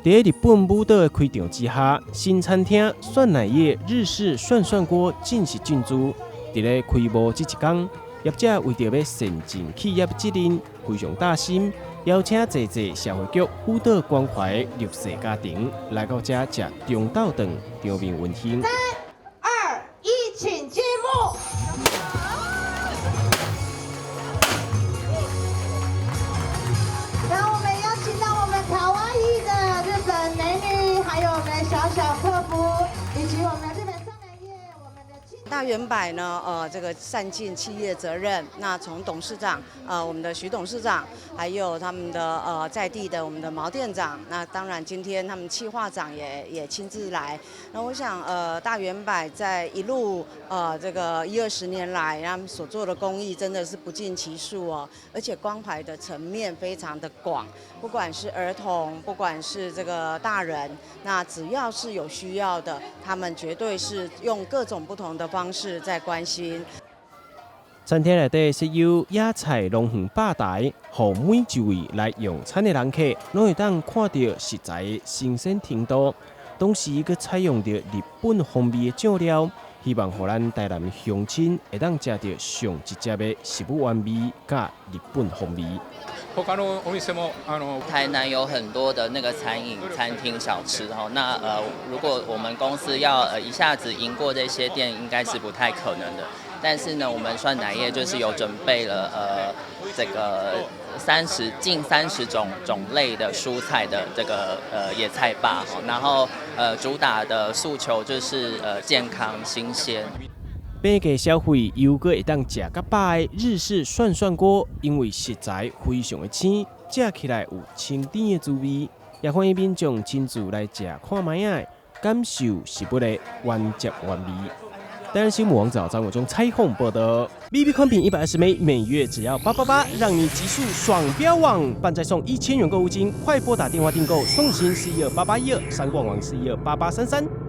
在日本武道的开场之下，新餐厅蒜奶叶日式涮涮锅正式进驻。在咧开幕这一天，业者为着要善尽企业责任，非常大心，邀请侪侪社会局辅导关怀弱势家庭来到这食中昼顿，场面温馨。3、2、1，请揭幕。让我们邀请到我们卡哇伊的日本美女，还有我们的小小客服，以及我们的日本酸奶业，我们的大圆柏呢，这个善尽企业责任。那从董事长，我们的徐董事长，还有他们的在地的我们的毛店长，那当然今天他们企划长也亲自来。那我想，大圆柏在一路这个10-20年来，他们所做的公益真的是不计其数哦，而且关怀的层面非常的广，不管是儿童，不管是这个大人，那只要是有需要的，他们绝对是用各种不同的方式在关心。餐厅内底设有野菜农园吧台，让每一位来用餐的人客，拢会当看到食材的新鲜程度，同时佮采用着日本风味的酱料，希望让咱台南乡亲会当食到上直接的食物原味甲日本风味。台南有很多的那个餐饮、餐厅、小吃哈，那如果我们公司要一下子赢过这些店，应该是不太可能的。但是呢，我们涮奶业就是有准备了这个近30种类的蔬菜的这个野菜吧，然后主打的诉求就是健康新鲜。平价消费又阁会当食较饱的日式涮涮锅，因为食材非常的鲜，食起来有清甜的滋味，也欢迎民众亲自来食看卖啊，感受食物的原汁原味。台南新闻网早张伟忠采访报道 ，BB 宽屏120枚，每月只要888，让你极速爽标网，半再送1000元购物金，快拨打电话订购，送行412881，3逛网412833。